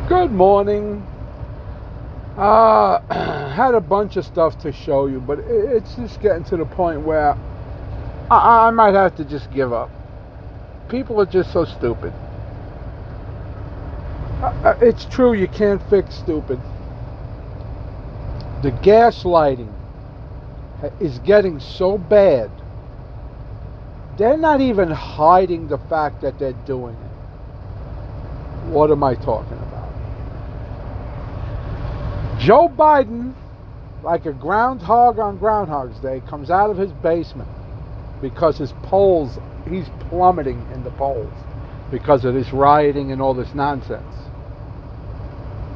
Good morning. Had a bunch of stuff to show you, but it's just getting to the point where I might have to just give up. People are just so stupid. It's true, you can't fix stupid. The gaslighting is getting so bad, they're not even hiding the fact that they're doing it. What am I talking about? Joe Biden, like a groundhog on Groundhog's Day, comes out of his basement because his polls, he's plummeting in the polls because of this rioting and all this nonsense.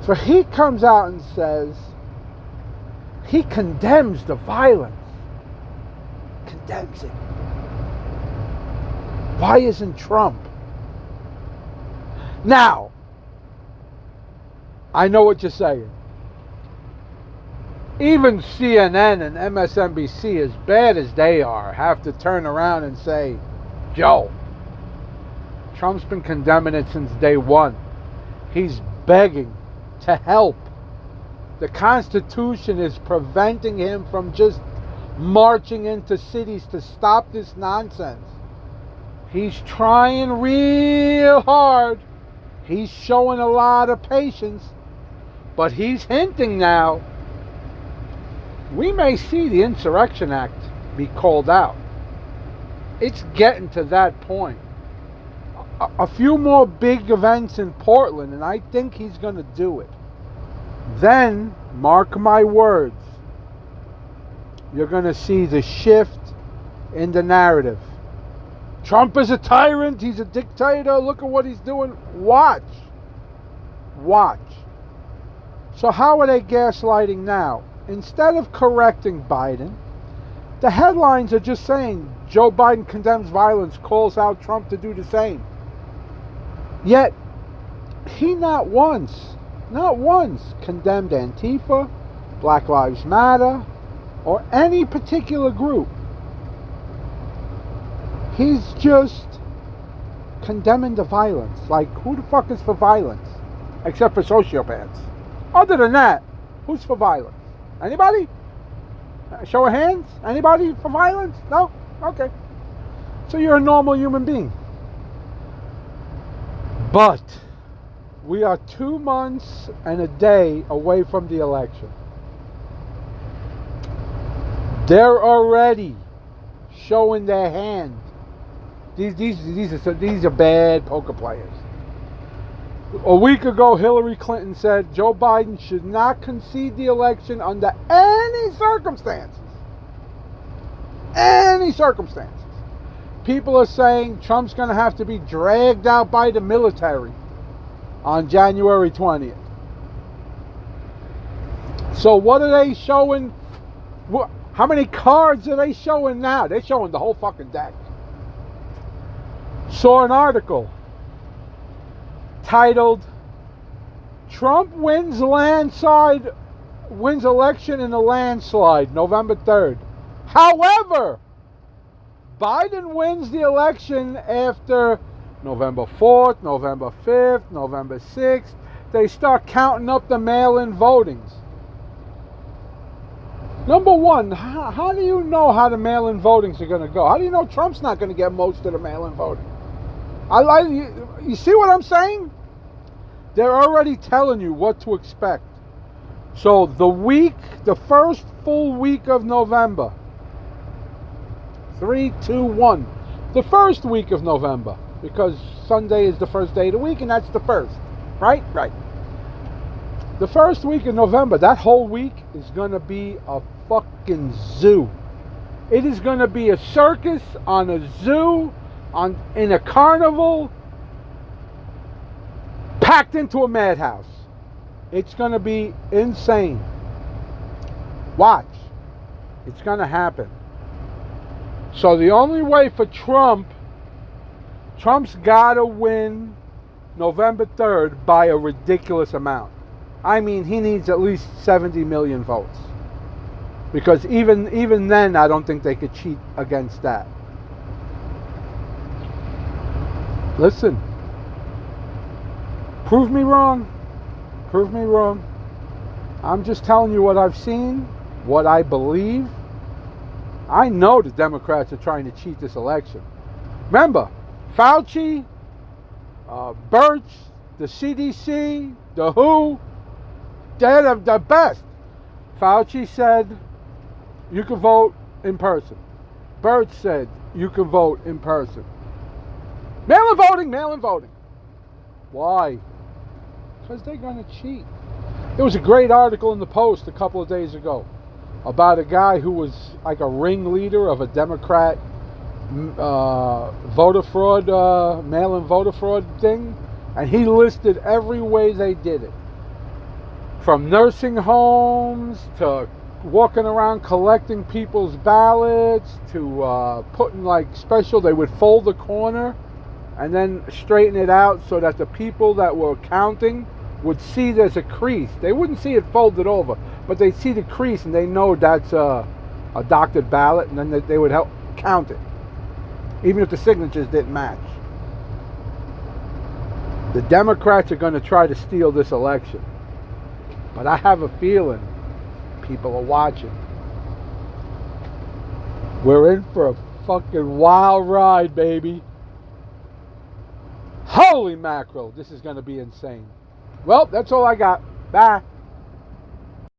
So he comes out and says he condemns the violence. Condemns it. Why isn't Trump? Now, I know what you're saying. Even CNN and MSNBC, as bad as they are, have to turn around and say, Joe, Trump's been condemning it since day one. He's begging to help. The Constitution is preventing him from just marching into cities to stop this nonsense. He's trying real hard. He's showing a lot of patience. But he's hinting now, we may see the Insurrection Act be called out. It's getting to that point. A few more big events in Portland, and I think he's going to do it. Then, mark my words, you're going to see the shift in the narrative. Trump is a tyrant, he's a dictator, look at what he's doing. Watch. So how are they gaslighting now? Instead of correcting Biden, the headlines are just saying Joe Biden condemns violence, calls out Trump to do the same. Yet, he not once condemned Antifa, Black Lives Matter, or any particular group. He's just condemning the violence. Like, who the fuck is for violence? Except for sociopaths. Other than that, who's for violence? Anybody? Show of hands? Anybody for violence? No? Okay. So you're a normal human being. But we are 2 months and a day away from the election. They're already showing their hand. These are bad poker players. A week ago, Hillary Clinton said Joe Biden should not concede the election under any circumstances. Any circumstances. People are saying Trump's going to have to be dragged out by the military on January 20th. So what are they showing? How many cards are they showing now? They're showing the whole fucking deck. Saw an article titled, Trump wins election in a landslide, November 3rd. However, Biden wins the election after November 4th, November 5th, November 6th. They start counting up the mail-in votings. Number one, how do you know how the mail-in votings are going to go? How do you know Trump's not going to get most of the mail-in voting? You see what I'm saying? They're already telling you what to expect. So the first full week of November, 3, 2, 1. The first week of November, because Sunday is the first day of the week, and that's the first. Right? Right. The first week of November, that whole week is going to be a fucking zoo. It is going to be a circus on a zoo, in a carnival, packed into a madhouse. It's going to be insane. Watch. It's going to happen. So the only way for Trump's got to win November 3rd by a ridiculous amount. I mean, he needs at least 70 million votes. Because even then, I don't think they could cheat against that. Listen. Prove me wrong. Prove me wrong. I'm just telling you what I've seen, what I believe. I know the Democrats are trying to cheat this election. Remember, Fauci, Birch, the CDC, the WHO, they're the best. Fauci said you can vote in person. Birch said you can vote in person. Mail-in voting, mail-in voting. Why? Because they're going to cheat. There was a great article in the Post a couple of days ago about a guy who was like a ringleader of a Democrat voter fraud, mail-in voter fraud thing, and he listed every way they did it. From nursing homes to walking around collecting people's ballots to putting like special, they would fold the corner and then straighten it out so that the people that were counting would see there's a crease. They wouldn't see it folded over, but they'd see the crease and they know that's a doctored ballot, and then they would help count it, even if the signatures didn't match. The Democrats are going to try to steal this election, but I have a feeling people are watching. We're in for a fucking wild ride, baby. Holy mackerel, this is going to be insane. Well, that's all I got. Bye.